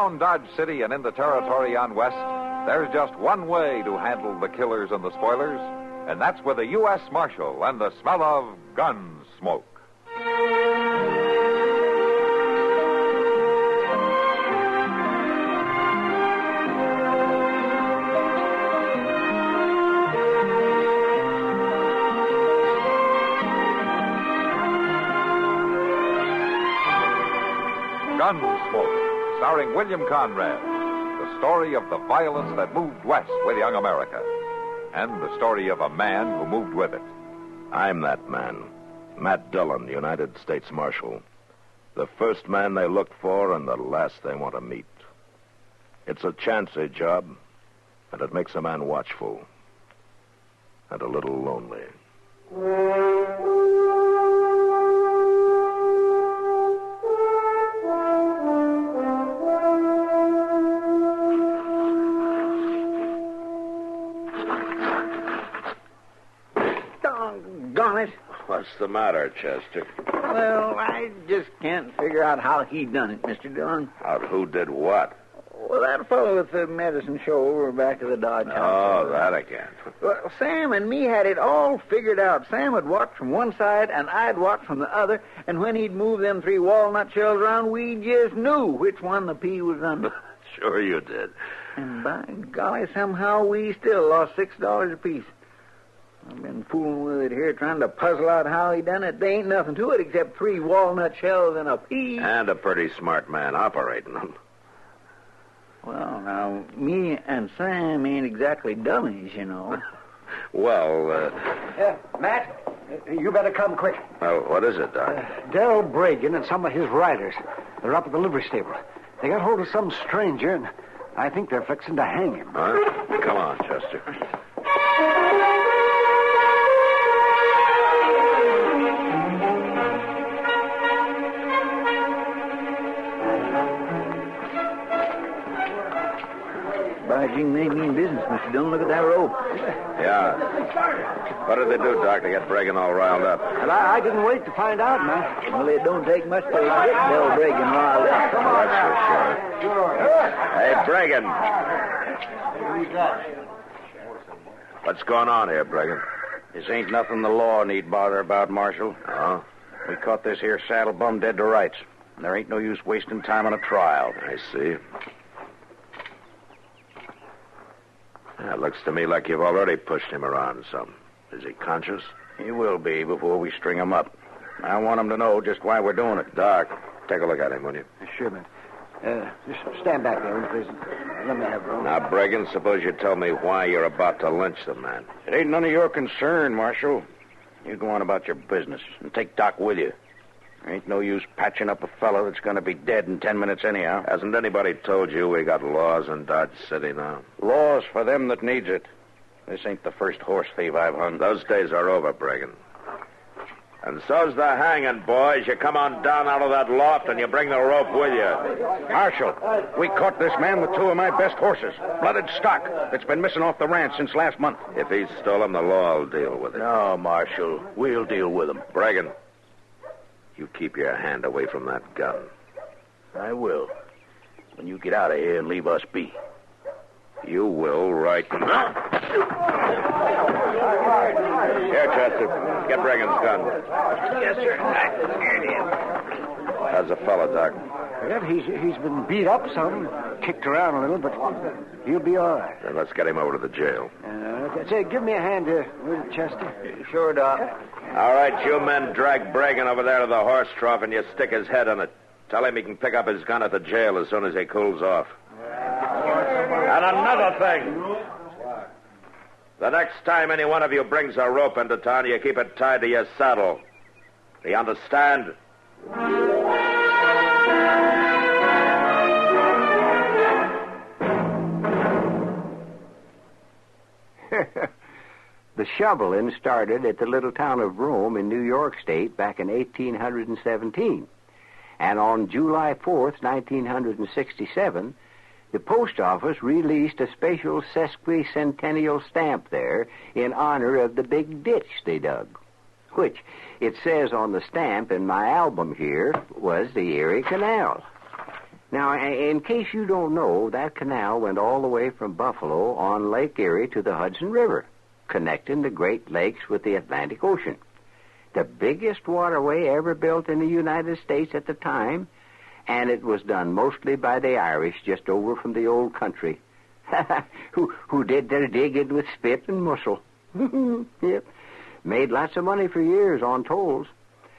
Around Dodge City and in the territory on West, there's just one way to handle the killers and the spoilers, and that's with a U.S. Marshal and the smell of Gunsmoke. Gunsmoke, starring William Conrad, the story of the violence that moved west with young America, and the story of a man who moved with it. I'm that man, Matt Dillon, United States Marshal. The first man they look for and the last they want to meet. It's a chancy job, and it makes a man watchful and a little lonely. Doggone it. What's the matter, Chester? Well, I just can't figure out how he done it, Mr. Dillon. Out who did what? Well, that fellow with the medicine show over back of the Dodge house. Oh, that again. Well, Sam and me had it all figured out. Sam would watch from one side, and I'd watch from the other, and when he'd move them 3 walnut shells around, we just knew which one the pea was under. Sure you did. And by golly, somehow we still lost $6 apiece. I've been fooling with it here, trying to puzzle out how he done it. There ain't nothing to it except 3 walnut shells and a pea. And a pretty smart man operating them. Well, now, me and Sam ain't exactly dummies, you know. Well, Matt, you better come quick. well, what is it, Doc? Darrell Braggen and some of his riders. They're up at the livery stable. They got hold of some stranger, and I think they're fixing to hang him. Huh? Come on, Chester. By jing, they mean business, Mr. Dillon. Look at that rope. Yeah. What did they do, Doc, to get Braggen all riled up? And I didn't wait to find out, Matt. Well, it don't take much to get Del Braggen riled up. Come on, That's for sure. Hey, Braggen. What's going on here, Braggen? This ain't nothing the law need bother about, Marshal. Oh? We caught this here saddle bum dead to rights. And there ain't no use wasting time on a trial. I see. It looks to me like you've already pushed him around some. Is he conscious? He will be before we string him up. I want him to know just why we're doing it. Doc, take a look at him, will you? Sure, man. Just stand back there, please. Let me have room. Now, Braggen, suppose you tell me why you're about to lynch the man. It ain't none of your concern, Marshal. You go on about your business and take Doc with you. There ain't no use patching up a fellow that's going to be dead in 10 minutes anyhow. Hasn't anybody told you we got laws in Dodge City now? Laws for them that needs it. This ain't the first horse thief I've hung. Those days are over, Braggen. And so's the hanging, boys. You come on down out of that loft and you bring the rope with you. Marshal, we caught this man with 2 of my best horses. Blooded stock that's been missing off the ranch since last month. If he stole them, the law will deal with it. No, Marshal. We'll deal with him. Braggen, you keep your hand away from that gun. I will. When you get out of here and leave us be. You will, right now. Here, Chester. Get Braggen's gun. Yes, sir. How's the fellow, Doc? Well, he's been beat up some, kicked around a little, but he'll be all right. Then let's get him over to the jail. Say, give me a hand, will you, Chester? Sure, Doc. All right, you men drag Braggen over there to the horse trough and you stick his head on it. Tell him he can pick up his gun at the jail as soon as he cools off. And another thing. The next time any one of you brings a rope into town, you keep it tied to your saddle. Do you understand? The shoveling started at the little town of Rome in New York State back in 1817. And on July 4th, 1967, the post office released a special sesquicentennial stamp there in honor of the big ditch they dug, which, it says on the stamp in my album here, was the Erie Canal. Now, in case you don't know, that canal went all the way from Buffalo on Lake Erie to the Hudson River, connecting the Great Lakes with the Atlantic Ocean. The biggest waterway ever built in the United States at the time, and it was done mostly by the Irish just over from the old country, who did their digging with spit and muscle. Yep. Made lots of money for years on tolls.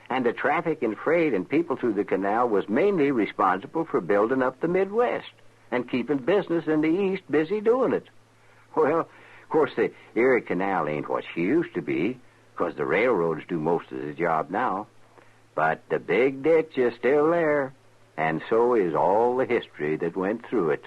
And the traffic and freight and people through the canal was mainly responsible for building up the Midwest and keeping business in the East busy doing it. Well, of course, the Erie Canal ain't what she used to be, because the railroads do most of the job now. But the big ditch is still there, and so is all the history that went through it.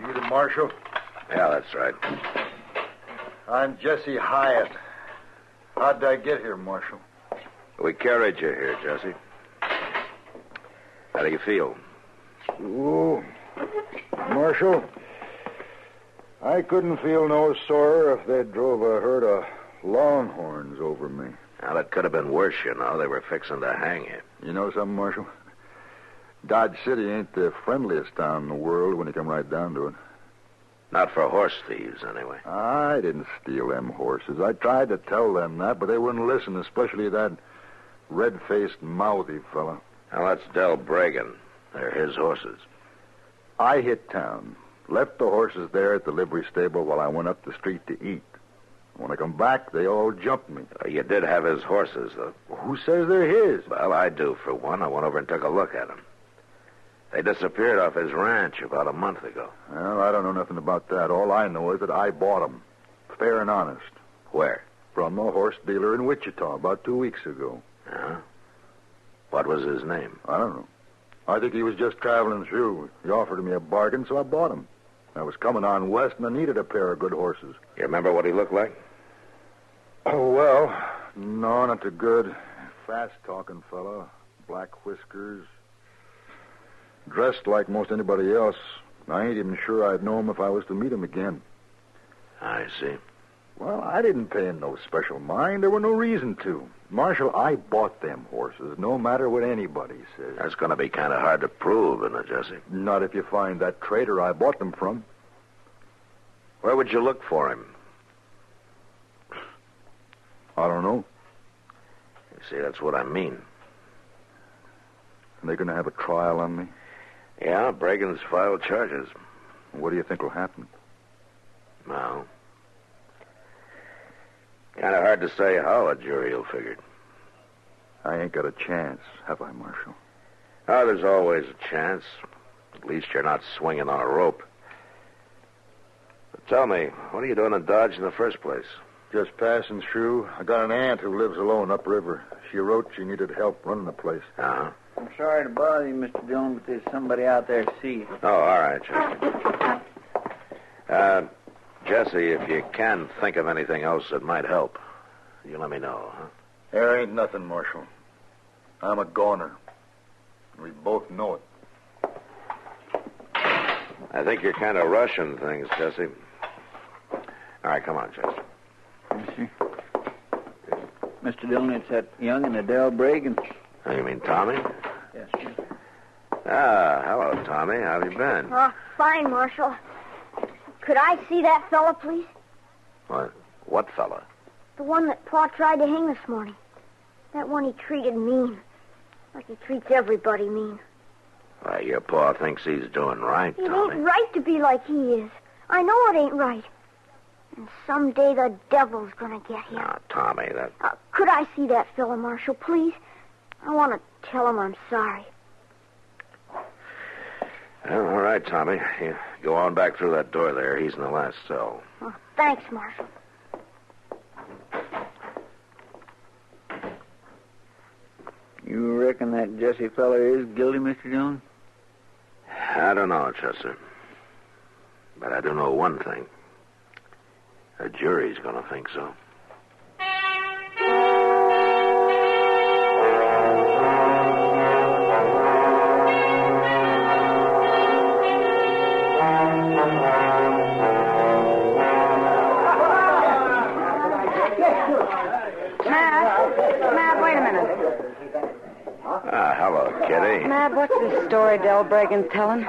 You the marshal? Yeah, that's right. I'm Jesse Hyatt. How'd I get here, Marshal? We carried you here, Jesse. How do you feel? Oh, Marshal, I couldn't feel no sorer if they drove a herd of longhorns over me. Well, it could have been worse, you know. They were fixing to hang you. You know something, Marshal? Dodge City ain't the friendliest town in the world when you come right down to it. Not for horse thieves, anyway. I didn't steal them horses. I tried to tell them that, but they wouldn't listen, especially that red-faced, mouthy fella. Now, that's Del Braggen. They're his horses. I hit town, left the horses there at the livery stable while I went up the street to eat. When I come back, they all jumped me. You did have his horses, though. Who says they're his? Well, I do, for one. I went over and took a look at them. They disappeared off his ranch about a month ago. Well, I don't know nothing about that. All I know is that I bought them, fair and honest. Where? From a horse dealer in Wichita about 2 weeks ago. Yeah? What was his name? I don't know. I think he was just traveling through. He offered me a bargain, so I bought him. I was coming on west, and I needed a pair of good horses. You remember what he looked like? Oh, well, no, not too good. Fast-talking fella, black whiskers. Dressed like most anybody else. I ain't even sure I'd know him if I was to meet him again. I see. Well, I didn't pay him no special mind. There were no reason to. Marshal, I bought them horses, no matter what anybody says. That's going to be kind of hard to prove, isn't it, Jesse? Not if you find that trader I bought them from. Where would you look for him? I don't know. You see, that's what I mean. Are they going to have a trial on me? Yeah, Braggen's filed charges. What do you think will happen? Well, kind of hard to say how a jury will figure. I ain't got a chance, have I, Marshal? Oh, there's always a chance. At least you're not swinging on a rope. But tell me, what are you doing in Dodge in the first place? Just passing through. I got an aunt who lives alone upriver. She wrote she needed help running the place. Uh-huh. I'm sorry to bother you, Mr. Dillon, but there's somebody out there to see you. Oh, all right, Jesse. Jesse, if you can think of anything else that might help, you let me know, huh? There ain't nothing, Marshal. I'm a goner. We both know it. I think you're kind of rushing things, Jesse. All right, come on, Jesse. Yes, sir. Mr. Dillon, it's that young and Adele Braggen. Oh, you mean Tommy? Yes, sir. Ah, hello, Tommy. How have you been? Fine, Marshal. Could I see that fella, please? What fella? The one that Pa tried to hang this morning. That one he treated mean. Like he treats everybody mean. Why, your pa thinks he's doing right, It Tommy. ain't right to be like he is. I know it ain't right. And someday the devil's gonna get him. Now, Tommy, that... Could I see that fella, Marshal, please? I want to tell him I'm sorry. Well, all right, Tommy. You go on back through that door there. He's in the last cell. Oh, thanks, Marshal. You reckon that Jesse feller is guilty, Mr. Dillon? I don't know, Chester. But I do know one thing. The jury's going to think so. Hello, Kitty. Matt, what's this story Del Braggen's telling?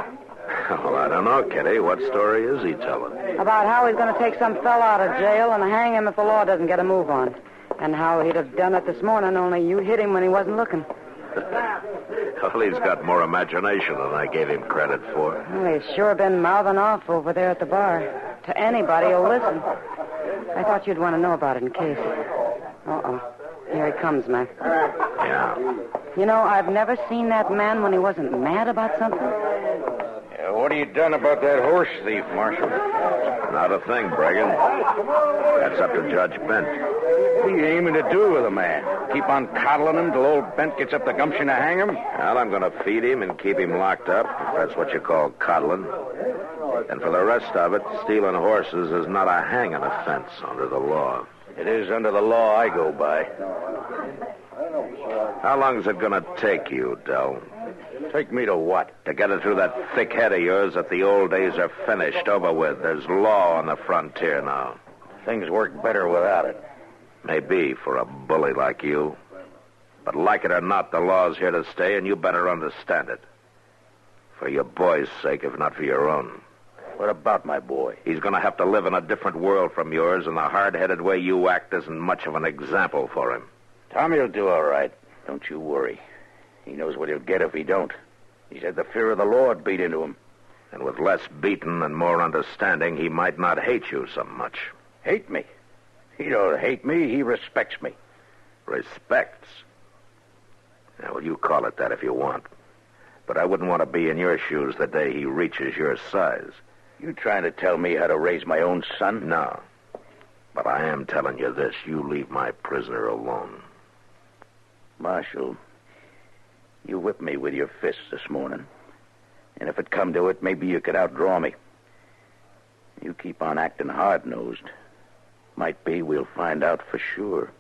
Well, I don't know, Kitty. What story is he telling? About how he's going to take some fella out of jail and hang him if the law doesn't get a move on. And how he'd have done it this morning, only you hit him when he wasn't looking. Well, he's got more imagination than I gave him credit for. Well, he's sure been mouthing off over there at the bar. To anybody who'll listen. I thought you'd want to know about it in case. Uh-oh. Here he comes, Mac. Yeah. You know, I've never seen that man when he wasn't mad about something. What have you done about that horse thief, Marshal? Not a thing, Braggen. That's up to Judge Bent. What are you aiming to do with a man? Keep on coddling him till old Bent gets up the gumption to hang him? Well, I'm going to feed him and keep him locked up, if that's what you call coddling. And for the rest of it, stealing horses is not a hanging offense under the law. It is under the law I go by. How long is it going to take you, Del? Take me to what? To get it through that thick head of yours that the old days are finished, over with. There's law on the frontier now. Things work better without it. Maybe for a bully like you. But like it or not, the law's here to stay, and you better understand it. For your boy's sake, if not for your own. What about my boy? He's going to have to live in a different world from yours, and the hard-headed way you act isn't much of an example for him. Tommy'll do all right. Don't you worry. He knows what he'll get if he don't. He's had the fear of the Lord beat into him. And with less beating and more understanding, he might not hate you so much. Hate me? He don't hate me. He respects me. Respects? Yeah, well, you call it that if you want. But I wouldn't want to be in your shoes the day he reaches your size. You trying to tell me how to raise my own son? No. But I am telling you this. You leave my prisoner alone. Marshal, you whipped me with your fists this morning. And if it come to it, maybe you could outdraw me. You keep on acting hard-nosed. Might be we'll find out for sure.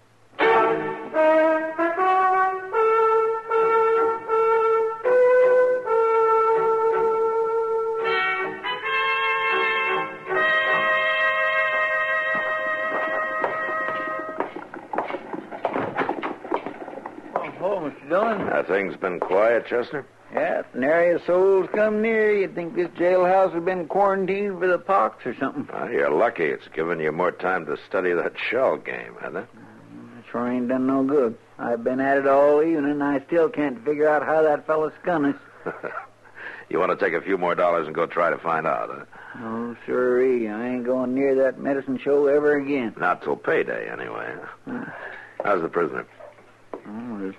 Mr. Dillon. Things been quiet, Chester? Yeah, if nary a soul's come near, you'd think this jailhouse has been quarantined for the pox or something. You're lucky. It's given you more time to study that shell game, hasn't it? Sure ain't done no good. I've been at it all evening, and I still can't figure out how that fella skun us. You want to take a few more dollars and go try to find out, huh? Oh, sirree. I ain't going near that medicine show ever again. Not till payday, anyway. How's the prisoner? Oh, he's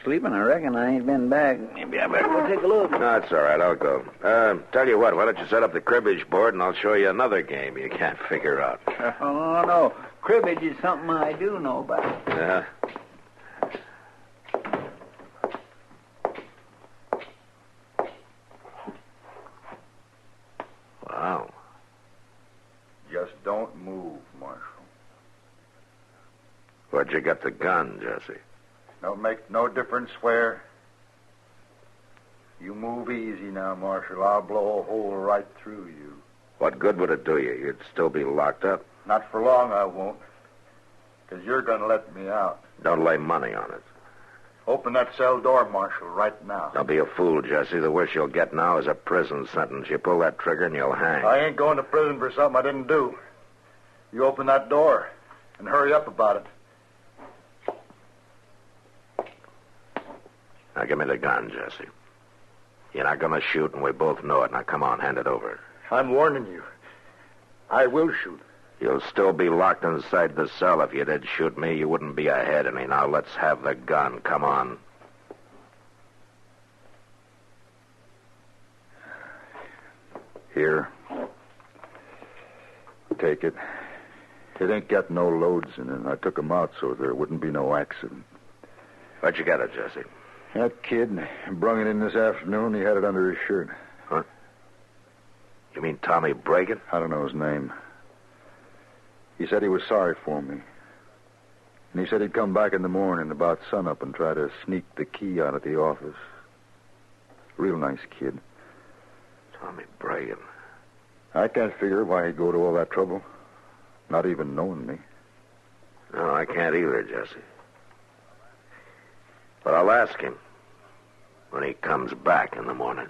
sleeping, I reckon. I ain't been back. Maybe I better go take a look. No, it's all right. I'll go. Tell you what, why don't you set up the cribbage board and I'll show you another game you can't figure out. Oh, no. Cribbage is something I do know about. Yeah? Wow. Just don't move, Marshal. Where'd you get the gun, Jesse? Don't make no difference where. You move easy now, Marshal. I'll blow a hole right through you. What good would it do you? You'd still be locked up. Not for long, I won't. Because you're going to let me out. Don't lay money on it. Open that cell door, Marshal, right now. Don't be a fool, Jesse. The worst you'll get now is a prison sentence. You pull that trigger and you'll hang. I ain't going to prison for something I didn't do. You open that door and hurry up about it. Now, give me the gun, Jesse. You're not going to shoot, and we both know it. Now, come on, hand it over. I'm warning you. I will shoot. You'll still be locked inside the cell. If you did shoot me, you wouldn't be ahead of me. Now, let's have the gun. Come on. Here. Take it. It ain't got no loads in it. I took 'em out so there wouldn't be no accident. Where'd you get it, Jesse? That kid brung it in this afternoon. He had it under his shirt. Huh? You mean Tommy Braggen? I don't know his name. He said he was sorry for me. And he said he'd come back in the morning about sunup and try to sneak the key out of the office. Real nice kid. Tommy Braggen. I can't figure why he'd go to all that trouble. Not even knowing me. No, I can't either, Jesse. But I'll ask him. when he comes back in the morning.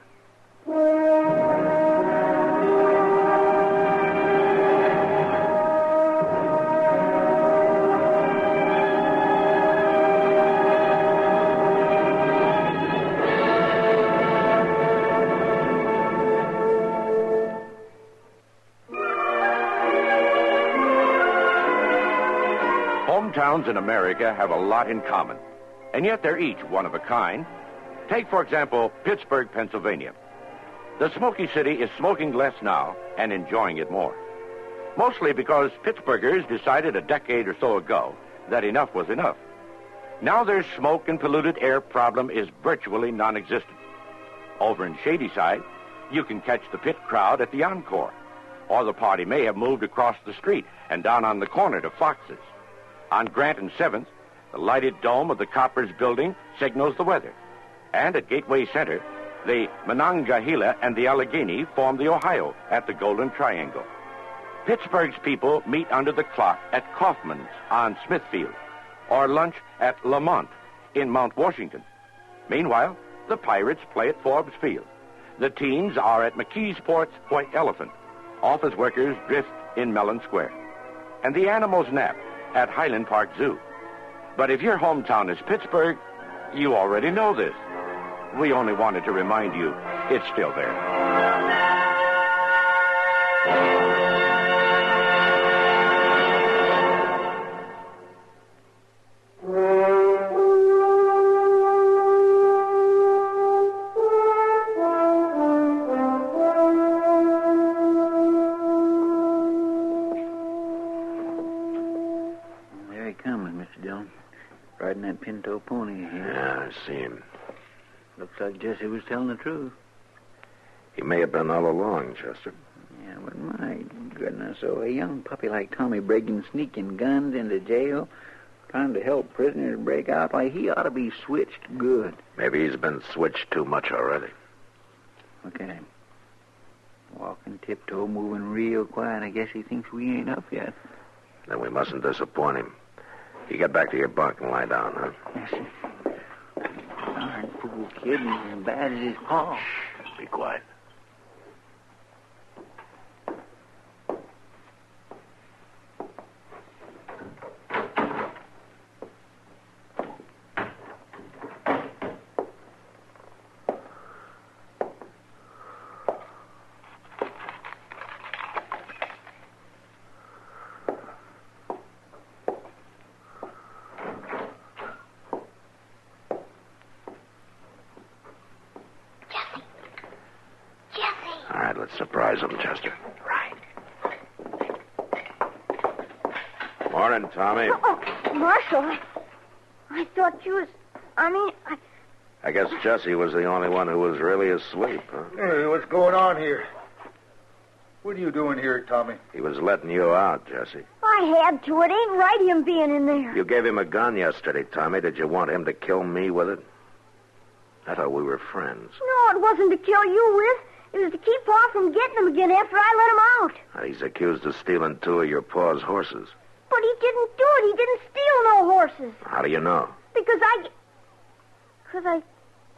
Hometowns in America have a lot in common, and yet they're each one of a kind. Take, for example, Pittsburgh, Pennsylvania. The Smoky City is smoking less now and enjoying it more. Mostly because Pittsburghers decided a decade or so ago that enough was enough. Now their smoke and polluted air problem is virtually non-existent. Over in Shadyside, you can catch the pit crowd at the Encore, or the party may have moved across the street and down on the corner to Fox's. On Grant and 7th, the lighted dome of the Coppers building signals the weather. And at Gateway Center, the Monongahela and the Allegheny form the Ohio at the Golden Triangle. Pittsburgh's people meet under the clock at Kaufman's on Smithfield, or lunch at Lamont in Mount Washington. Meanwhile, the Pirates play at Forbes Field. The teams are at McKeesport's White Elephant. Office workers drift in Mellon Square. And the animals nap at Highland Park Zoo. But if your hometown is Pittsburgh, you already know this. We only wanted to remind you it's still there. There he comes, Mr. Dillon. Riding that pinto pony here. Yeah, I see him. Looks like Jesse was telling the truth. He may have been all along, Chester. Yeah, but my goodness, so a young puppy like Tommy Braggen sneaking guns into jail, trying to help prisoners break out, like he ought to be switched good. Maybe he's been switched too much already. Look at him. Walking tiptoe, moving real quiet. I guess he thinks we ain't up yet. Then we mustn't disappoint him. You get back to your bunk and lie down, huh? Yes, sir. Darn fool kid, and he's as bad as his paw. Be quiet. All right, let's surprise him, Chester. Right. Morning, Tommy. Oh, Marshal, I thought you was... I guess Jesse was the only one who was really asleep, huh? Hey, what's going on here? What are you doing here, Tommy? He was letting you out, Jesse. I had to. It ain't right him being in there. You gave him a gun yesterday, Tommy. Did you want him to kill me with it? I thought we were friends. No, it wasn't to kill you with. It was to keep Pa from getting him again after I let him out. Now, he's accused of stealing 2 of your pa's horses. But he didn't do it. He didn't steal no horses. How do you know? Because I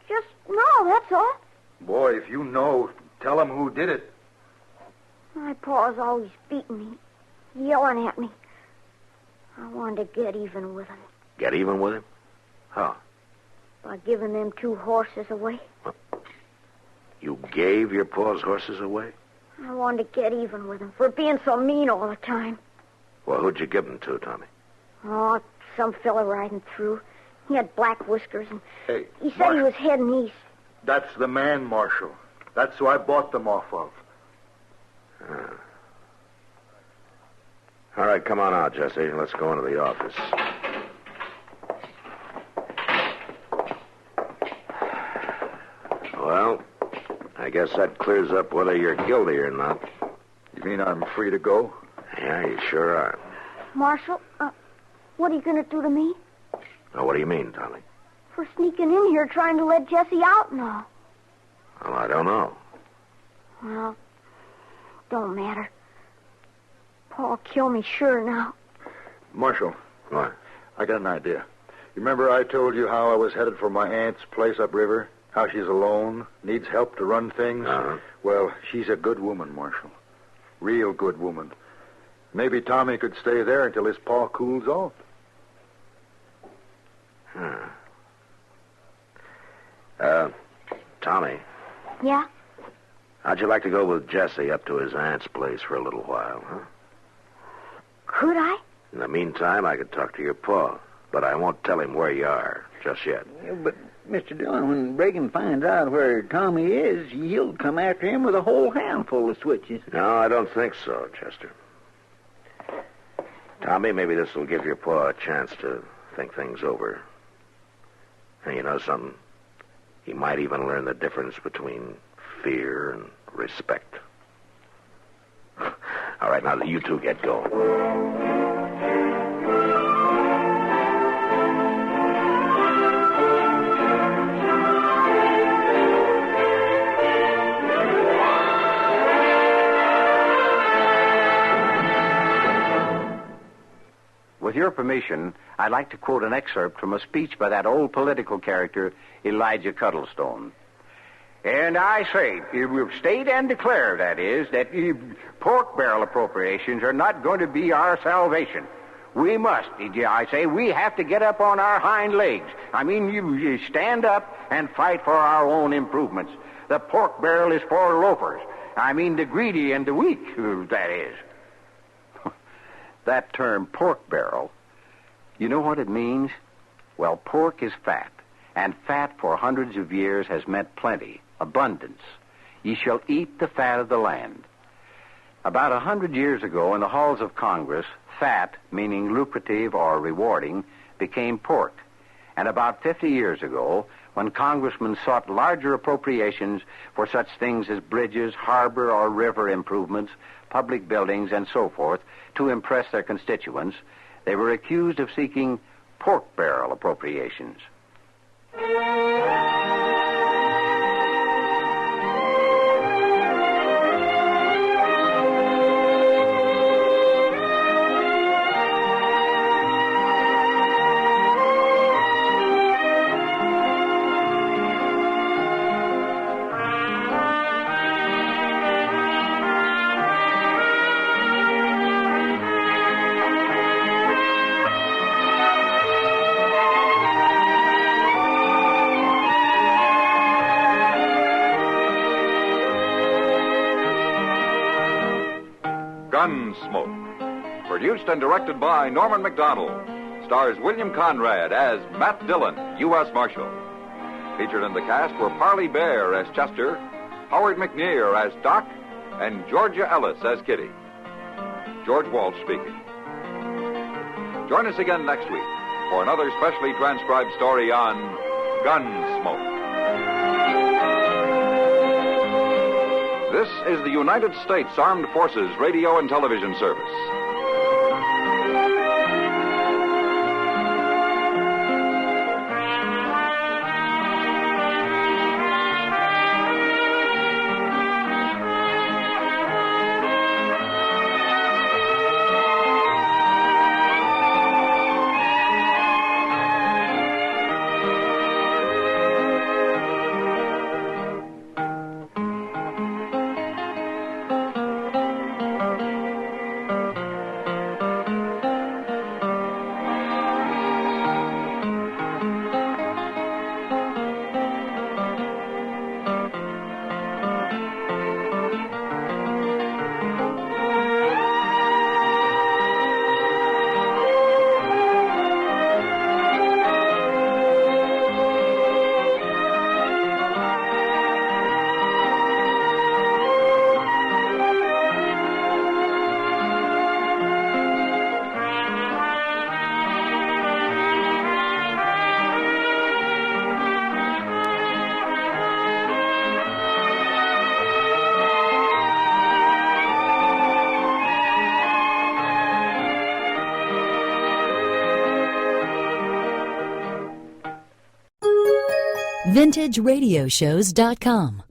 just know, that's all. Boy, if you know, tell him who did it. My pa's always beating me, yelling at me. I wanted to get even with him. Get even with him? How? By giving them 2 horses away. You gave your pa's horses away? I wanted to get even with him for being so mean all the time. Well, who'd you give them to, Tommy? Oh, some fella riding through. He had black whiskers, and Hey, he said Marshal. he was heading east. That's the man, Marshal. That's who I bought them off of. All right, come on out, Jesse. Let's go into the office. Well, I guess that clears up whether you're guilty or not. You mean I'm free to go? Yeah, you sure are. Marshal, what are you going to do to me? Now, what do you mean, Tommy? For sneaking in here trying to let Jesse out and all. Well, I don't know. Well, don't matter. Paul killed me sure now. Marshal, What? I got an idea. You remember I told you how I was headed for my aunt's place upriver How she's alone, needs help to run things. Uh-huh. Well, she's a good woman, Marshal. Real good woman. Maybe Tommy could stay there until his paw cools off. Tommy, Yeah? how'd you like to go with Jesse up to his aunt's place for a little while, huh? Could I? In the meantime, I could talk to your pa, but I won't tell him where you are just yet. Yeah, but, Mr. Dillon, when Braggen finds out where Tommy is, he'll come after him with a whole handful of switches. No, I don't think so, Chester. Tommy, maybe this will give your pa a chance to think things over. And you know something? He might even learn the difference between fear and respect. All right, now you two get going. With your permission, I'd like to quote an excerpt from a speech by that old political character, Elijah Cuddlestone. And I say, we've state and declare, that is, that pork barrel appropriations are not going to be our salvation. We must, I say, we have to get up on our hind legs. I mean, you stand up and fight for our own improvements. The pork barrel is for loafers. I mean, the greedy and the weak, that is. That term, pork barrel, you know what it means? Well, pork is fat, and fat for hundreds of years has meant plenty, abundance. Ye shall eat the fat of the land. About 100 years ago, in the halls of Congress, fat, meaning lucrative or rewarding, became pork. And about 50 years ago, when congressmen sought larger appropriations for such things as bridges, harbor or river improvements, public buildings, and so forth, to impress their constituents, they were accused of seeking pork barrel appropriations. Gunsmoke. Produced and directed by Norman McDonald. Stars William Conrad as Matt Dillon, U.S. Marshal. Featured in the cast were Parley Bear as Chester, Howard McNear as Doc, and Georgia Ellis as Kitty. George Walsh speaking. Join us again next week for another specially transcribed story on Gunsmoke. This is the United States Armed Forces Radio and Television Service. VintageRadioshows.com